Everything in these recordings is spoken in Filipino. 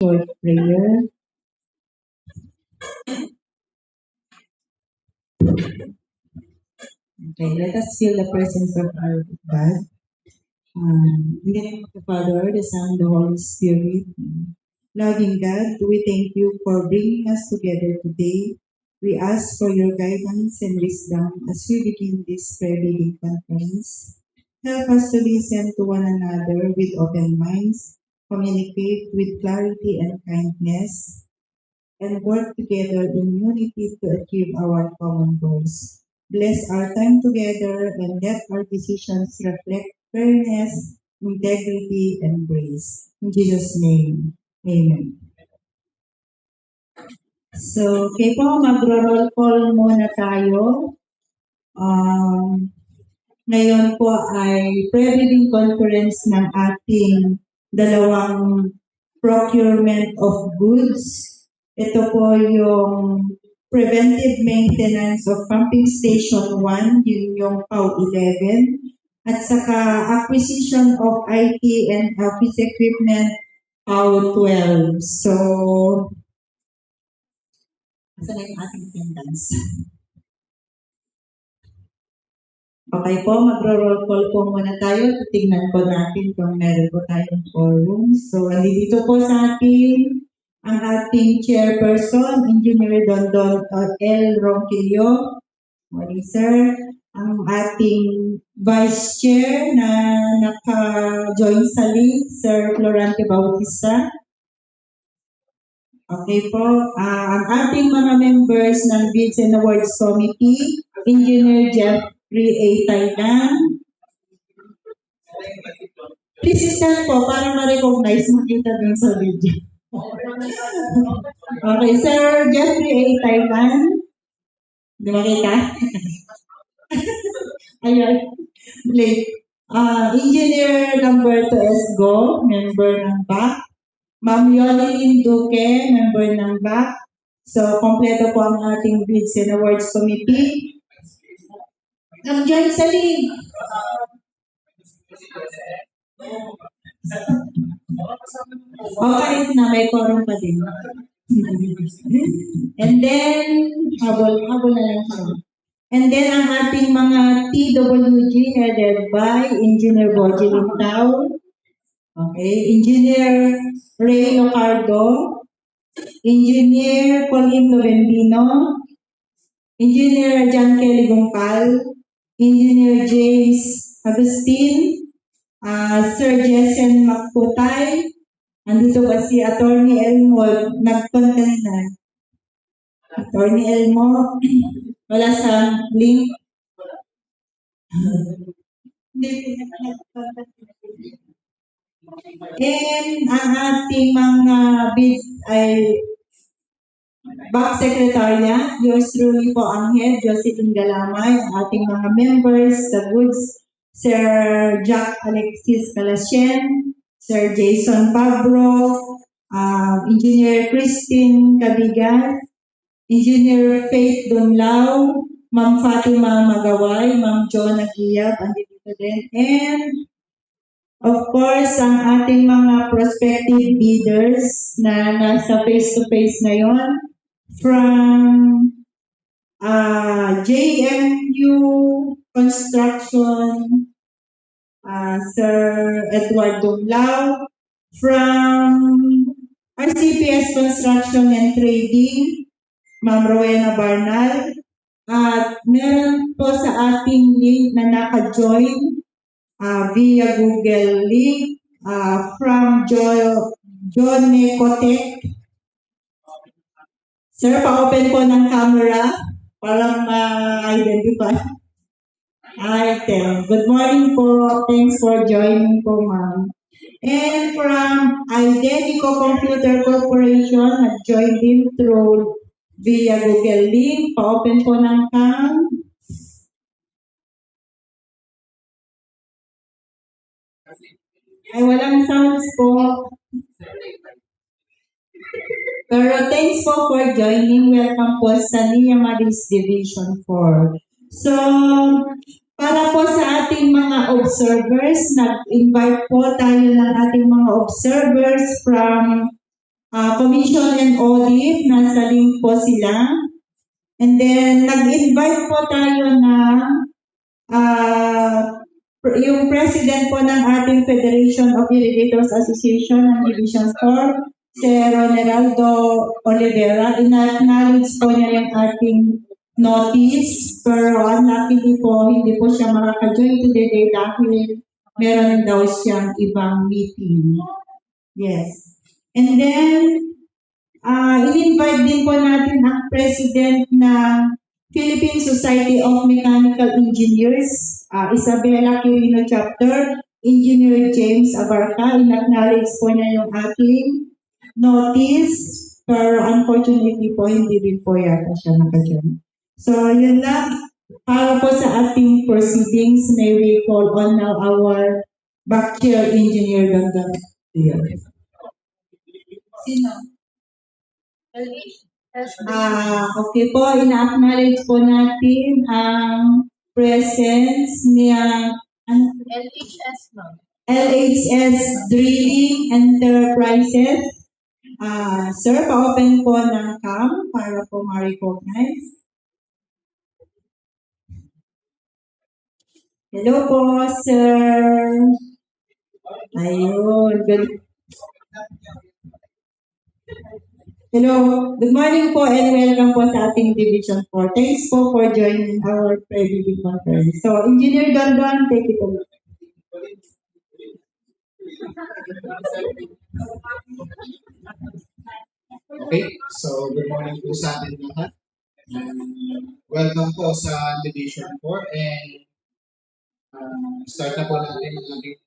short prayer. Okay, let us feel the presence of our God. In the name of the Father, the Son, the Holy Spirit. Loving God, we thank you for bringing us together today. We ask for your guidance and wisdom as we begin this prayer reading conference. Help us to listen to one another with open minds, communicate with clarity and kindness, and work together in unity to achieve our common goals. Bless our time together and let our decisions reflect fairness, integrity, and grace. In Jesus' name, amen. So, okay po, magro-roll call muna tayo. Ngayon po ay pre-reading conference ng ating dalawang procurement of goods. Ito po yung preventive maintenance of pumping station 1, yun yung PAW 11, at saka acquisition of IT and office equipment PAW 12. So, saan yung ating attendance? Okay po, magro-roll call po muna tayo. Tingnan po natin kung meron po tayong quorum. So, dito po sa atin ang ating chairperson, Engineer Dondon L. Ronquillo. Morning, sir. Ang ating vice chair na naka-join sa link, Sir Florante Bautista. Okay po. Ang ating mga members ng Bids and Awards Committee, Engineer Jeffrey A. Tainan. Please stand po para ma-recognize, makita dun sa video. Okay, Sir Jeffrey A. Tainan. Di makita? Ayun. Late. Engineer number 2 Esgo, member ng BAC. Ma'am Yolilyn Duque, member ng BAC. So, kompleto po ang ating Bids and Awards Committee. Nag-join sa link. Okay na, may quorum pa din. And then, habol na lang siya. And then, ang ating mga TWG headed by Engineer Boji Lintao. Okay, Engineer Ray Locardo, Engineer Pauline Novendino, Engineer John Kelly Gumpal, Engineer James Agustin, Sir Jessen Macputay, andito ba si Attorney Elmo, nagpunta na. Attorney Elmo, wala sa link. And ang ating mga bid ay BAC Secretariat, yours truly po ang head, Josephine Galamay, ang ating mga members sa goods, Sir Jack Alexis Calasien, Sir Jason Pabro, Engineer Christine Cabigas, Engineer Faith Dunlao, Ma'am Fatima Magaway, Ma'am John Agiyab, andito din, and of course, ang ating mga prospective bidders na nasa face-to-face ngayon from JMU Construction, Sir Edward Dumlao, from RCPS Construction and Trading, Ma'am Rowena Barnal, at meron po sa ating link na naka-join via Google link from John Necotek. Sir, pa-open po ng camera para ma-identify. Item. Good morning po. Thanks for joining po, ma'am. And from Identico Computer Corporation, nag-join din through via Google link. Pa-open po ng cam. Ay, walang sounds po. Pero thanks po for joining. Welcome po sa Nia Maris Division 4. So, para po sa ating mga observers, nag-invite po tayo ng ating mga observers from Commission and Audit, nasa link po sila. And then, nag-invite po tayo na yung president po ng ating Federation of Irrigators Association ng Division 4, si Ronaldo Oliveira. Ina-acknowledge po niya yung ating notice, pero unluckily po, hindi po siya makaka-join today dahil meron daw siyang ibang meeting. Yes. And then, in-invite din po natin ang president ng Philippine Society of Mechanical Engineers, Isabela Quirino Chapter, Engineer James Abarca. In-acknowledge po niya yung ating notice, pero unfortunately po, hindi din po yata siya naka-join. So, yun lang. Para po sa ating proceedings, may we call on now our back chair engineer Ganda. Sino? Okay po, ina-acknowledge po natin ang presence niya LHS Drilling Enterprises. Sir, pa-open po ng cam para po ma-recognize. Hello po, sir. Ayun. Hello. Good morning po and welcome po sa ating Division 4. Thanks po for joining our pre-bidding conference. So, Engineer Dondon, take it away. Okay, so good morning po sa atin lahat. Welcome po sa Division 4 and start na po natin ang ating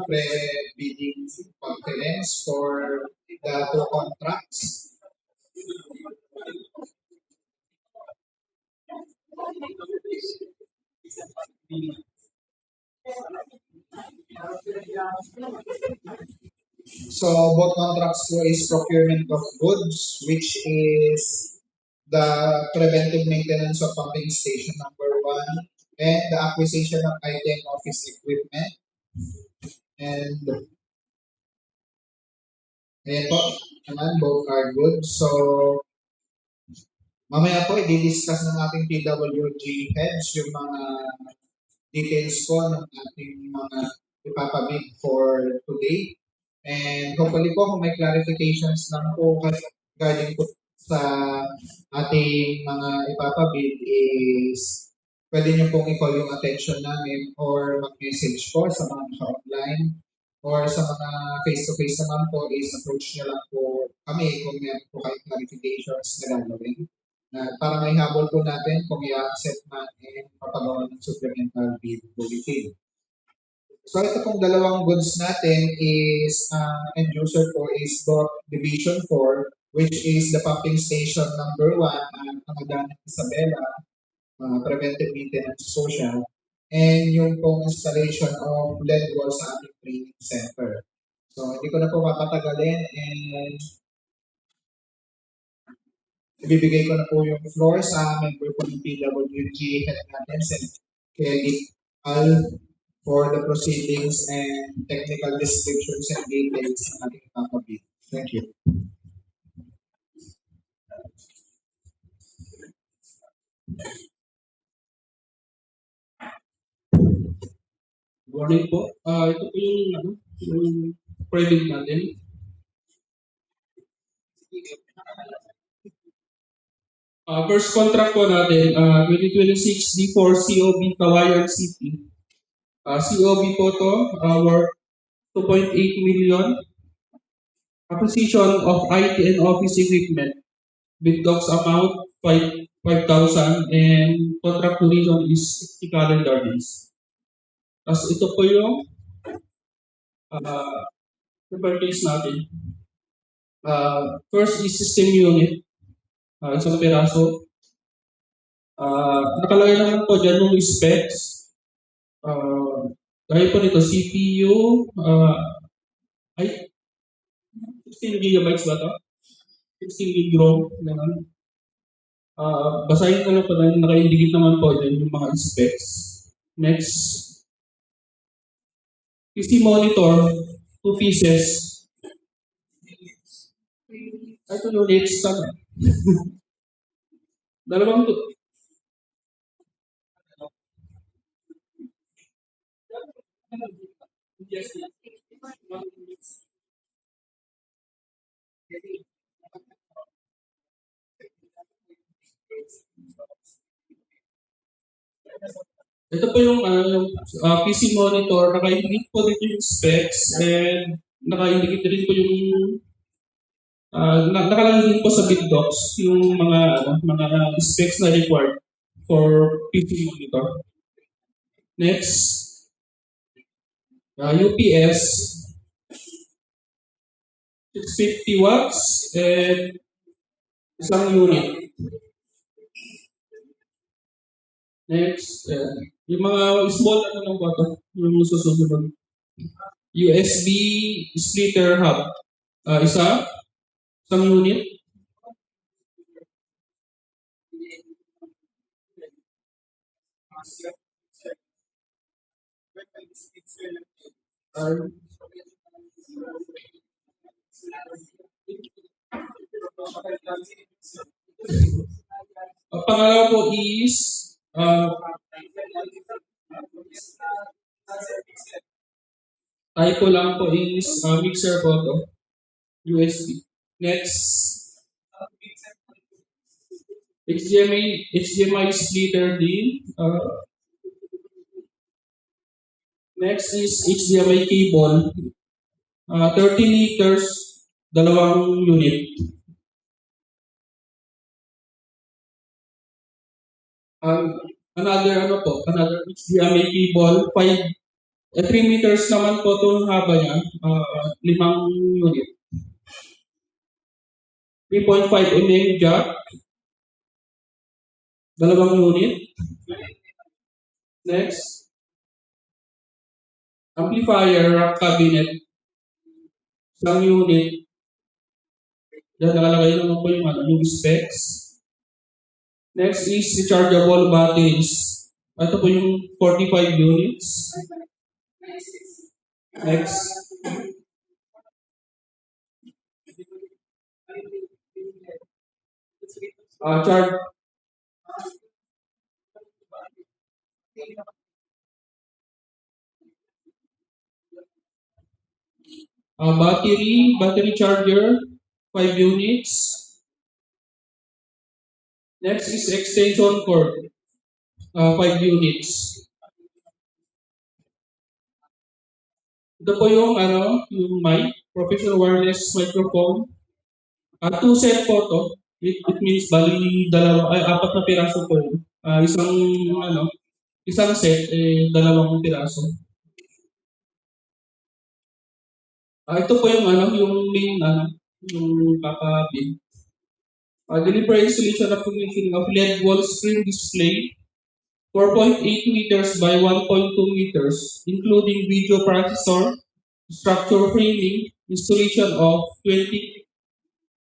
pre-bidding conference for the two contracts. So both contracts po is procurement of goods, which is the preventive maintenance of pumping station number 1 and the acquisition of item office equipment. And ayan po, naman, both are good. So mamaya po, i-discuss ng ating PWG heads yung mga details po ng ating mga ipapabig for today. And hopefully po, kung may clarifications lang po regarding po sa ating mga ipapabig is pwede niyo pong i-call yung attention namin or mag-message po sa mga naka-online or sa mga face-to-face naman po is approach niyo lang po kami kung meron po kayong clarifications na gagawin. Para may habol po natin kung i-accept natin papagawa ng supplemental bid bulletin. So ito pong dalawang goods natin is end user po is both Division 4, which is the pumping station number 1 ang Pangadan Isabela, preventive maintenance social, and yung pong installation of LED wall sa ating training center. So hindi ko na po papatagalin and ibibigay ko na po yung floor sa member po ng PWG head natin, Kelly Al, for the proceedings and technical descriptions and details ng ating ipapabid. Thank you. Good morning po. Ito po yung pre-bid natin. First contract po natin, 2026 D4 COB Kawayan City. COB po to, worth 2.8 million. Acquisition of IT and office equipment. Bid docs amount 5,000 and contract duration is 60 calendar days. Tapos ito po yung purchase natin. First is system unit. Isang peraso. Nakalagay naman po dyan yung specs. Gaya po nito, CPU, 16 gigabytes ba ito? 16 gig ROM. Basahin ko lang po na naka-indicate naman po dyan yung mga specs. Next, PC monitor, 2 pieces. Ito yung next sana. Dalawang to. Yes. Ito po yung, PC monitor, naka-indicate po dito yung specs and naka-indicate rin po yung nakalagay din po sa BitDocs yung mga specs na required for PC monitor. Next, UPS 650 watts and isang unit. Next, yung mga small lang ba ito? Yung susunod. USB splitter hub. Isang unit. Uh, ang pangalawa po is typo lang po is mixer po to. USB. Next, HDMI splitter din. Next is HDMI cable. 30 liters, dalawang unit. Another HDMI cable, 3 meters naman po itong haba niya, 5 unit. 3.5 mm jack, dalawang unit. Next, amplifier rack cabinet, isang unit. Yan, nakalagay naman po yung specs. Next is rechargeable batteries. Ito po yung 45 units. Next. Charge. Battery charger, 5 units. Next is extension cord, 5 units. Ito po yung mic, professional wireless microphone. 2 set po to. It means bali apat na piraso po. Isang set dalawang piraso. Ito po yung main yung kakabit. Delivery installation of LED wall screen display 4.8 meters by 1.2 meters, including video processor, structure framing, installation of 20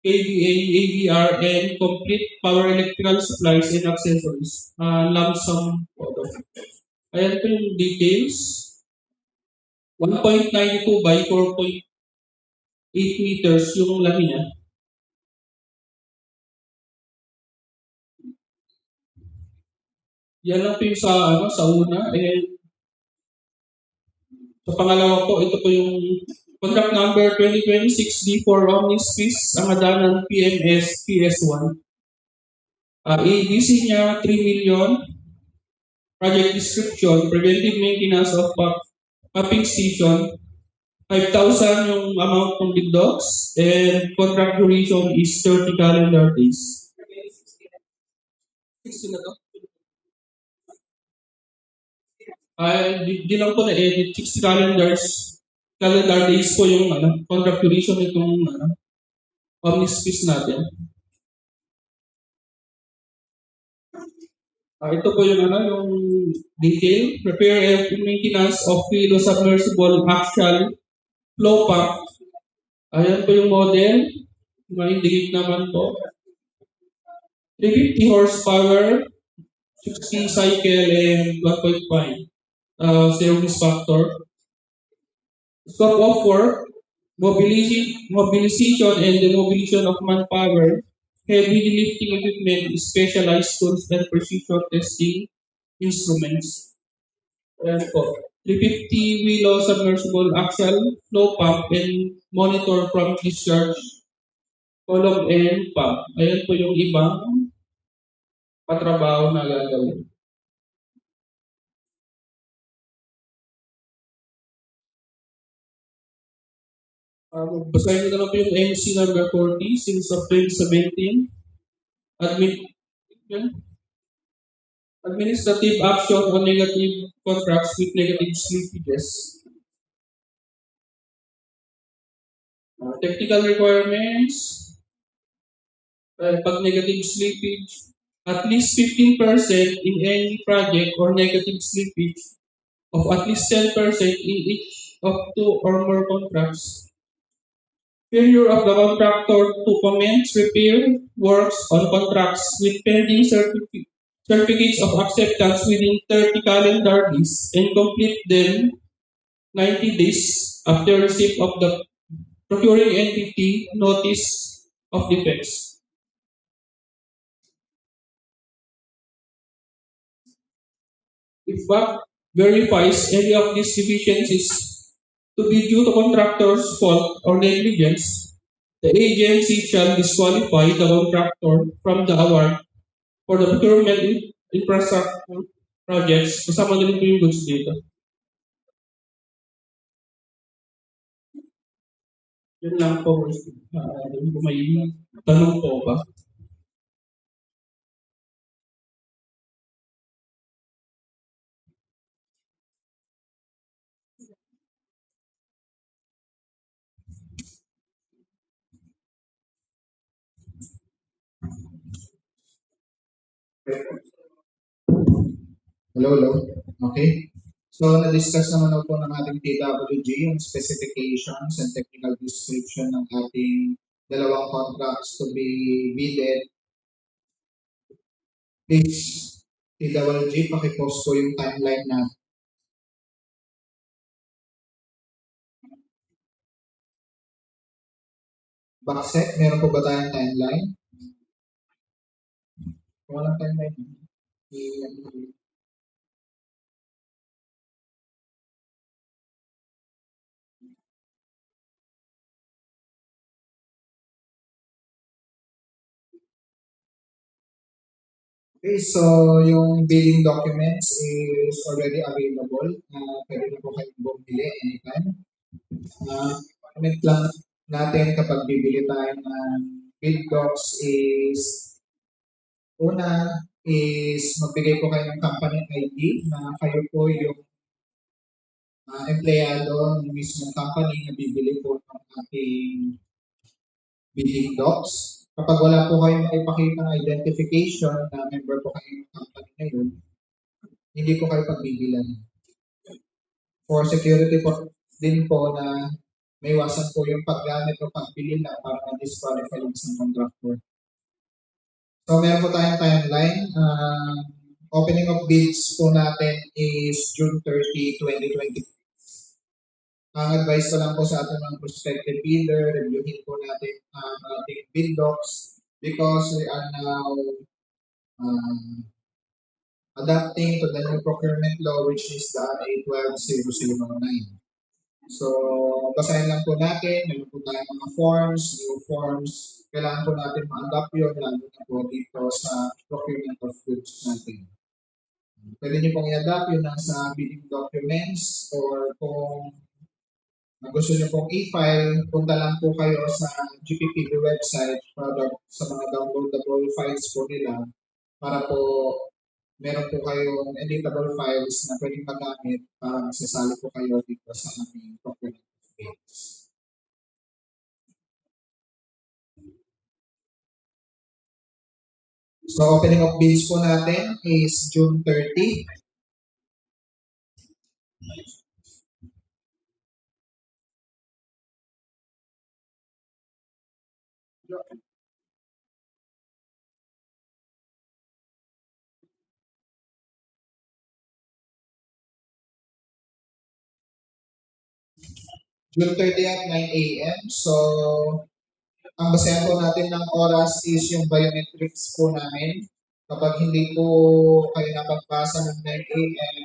kVA AVR, and complete power electrical supplies and accessories. Lump sum photo. Ayan po yung details. 1.92 by 4.8 meters yung laki niya. Yan lang po yung sa una. Sa pangalawa po, ito po yung contract number 2026D4 Omnispace, ang adanan PMS PS1. ABC niya 3 million. Project description, preventive maintenance of pumping station, 5,000 yung amount ng BitDocs, and contract duration is 30 calendar days. 60 na to? Di lang po na-edit. 60 calendar days po yung contract duration itong Omnispace natin. Ito po yung yung detail. Prepare and maintenance of Filo submersible axial flow pump. Ayan po yung model. Ma-indicate naman po. 350 horsepower, 60 cycle, and 1.5 service factor. Scope of work, mobilization and demobilization of manpower, heavy lifting equipment, specialized tools, and precision testing instruments. Ayan po. 350 Willow submersible axial flow pump and monitor from discharge column and pump. Ayan po yung ibang patrabaho na gagawin. Basahin nyo na lang po yung MC number 40 since of 2017. Admin, yan. Administrative action on negative contracts with negative slippages. Technical requirements, pag negative slippage, at least 15% in any project or negative slippage of at least 10% in each of two or more contracts. Failure of the contractor to commence repair works on contracts with pending certificates of acceptance within 30 calendar days and complete them 90 days after receipt of the procuring entity notice of defects. If BAC verifies any of these deficiencies to be due to contractor's fault or negligence, the agency shall disqualify the contractor from the award for the procurement infrastructure projects. Kasama na rin po yung goods dito. Yun lang po. May tanong po ba? Hello, hello. Okay. So, na-discuss naman po ng ating TWG yung specifications and technical description ng ating dalawang contracts to be bidded. Please, TWG, pakipost ko yung timeline na. Backsec, meron po ba tayong timeline? Kung walang timeline, okay, so yung billing documents is already available. Pwede na po kayong bumili anytime. Comment lang natin kapag bibili tayo ng bid docs is una is magbigay po kayo ng company ID na kayo po yung empleyado ng mismong company na bibili po ng ating bidding docs. Kapag wala po kayong ipakita ng identification na member po kayo ng company ngayon, hindi po kayo pagbibilan. For security po din po na may iwasan po yung paggamit o pagbili na para ma-disqualify yung isang contractor. So meron po tayong timeline. Opening of bids po natin is June 30, 2020. Ang advice ko lang po sa ating mga prospective bidder, reviewin po natin ang ating bid docs because we are now adapting to the new procurement law which is the RA 12009. So, basahin lang po natin, meron po tayong mga forms, new forms, kailangan po natin ma-adapt yun, lalo na po dito sa procurement of goods natin. Pwede niyo pong i-adapt yun sa bidding documents or kung gusto niyo pong e-file, punta lang po kayo sa GPPB website para sa mga downloadable files po nila para po meron po kayong editable files na pwedeng magamit para masasali po kayo dito sa aming procurement page. So, opening of bids po natin is June 30. June 30th, 9 a.m. So, ang basehan po natin ng oras is yung biometrics po namin. Kapag hindi po kayo napagpasa ng 9 a.m.,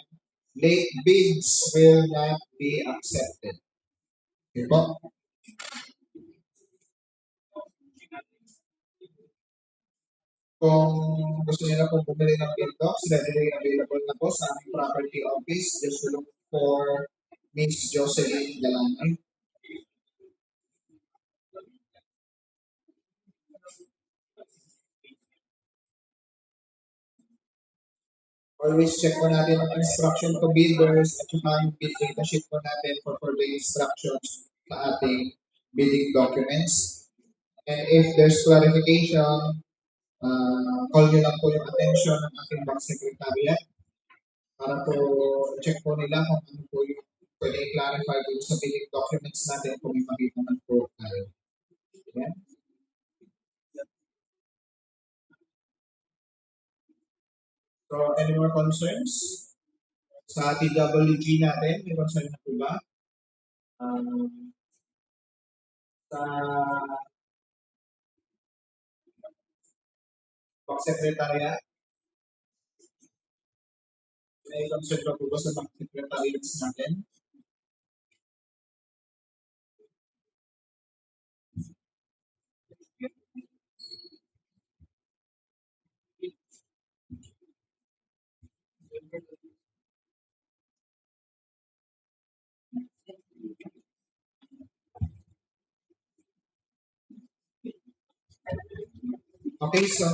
late bids will not be accepted. Okay po? Kung gusto nila pong bumili ng bill docs, readily available na po sa aming property office. Just look for Miss Jocelyn Galanay. Always check po natin ang instruction to bidders at saka yung bid data sheet po natin for further instructions sa ating bidding documents. And if there's clarification, call nyo lang po yung attention ng ating bank secretariat para po check po nila kung ano po yung pwede i-clarify dun sa bidding documents natin kung may makita man po tayo. Yan. So, any more concerns? Sa TWG natin, may concern na po ba? Sa bank secretariat, may concern pa po ba sa bank secretariats natin? Okay, so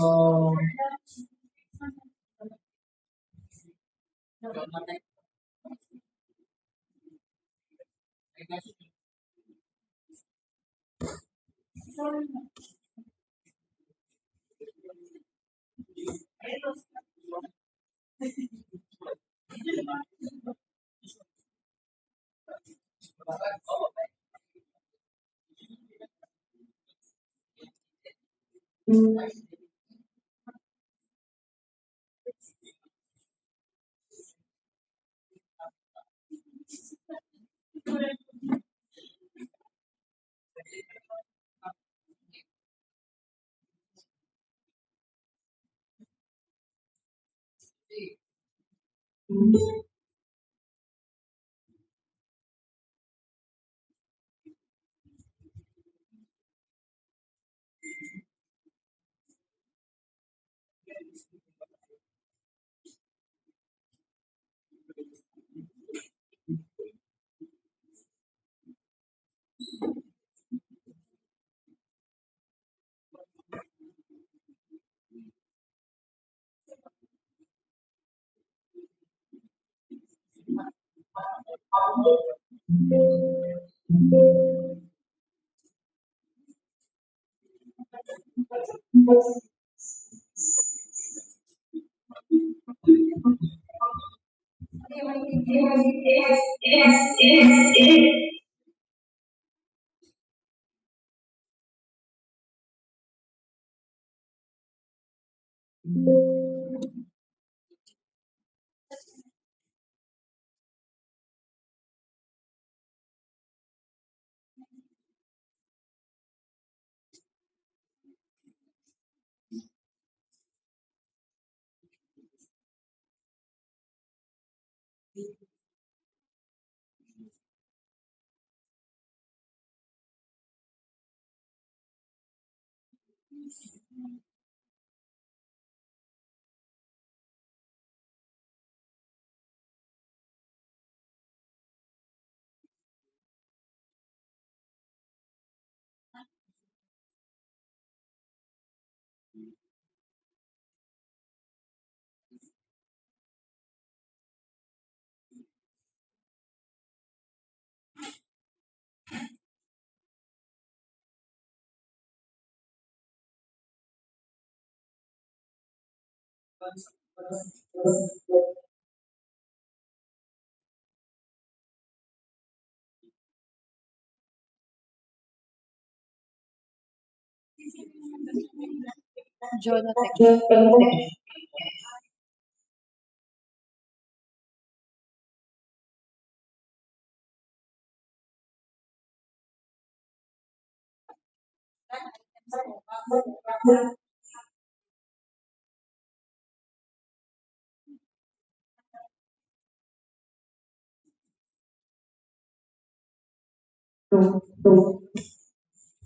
Jonathan.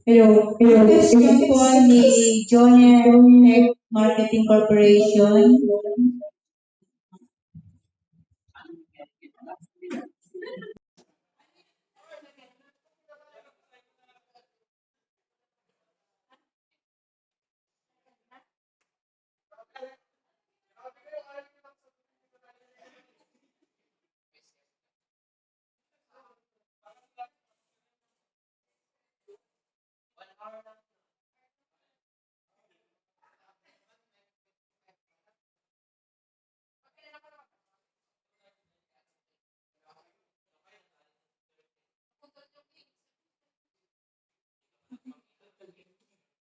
Hello. Question po ni Junior Tech Marketing Corporation.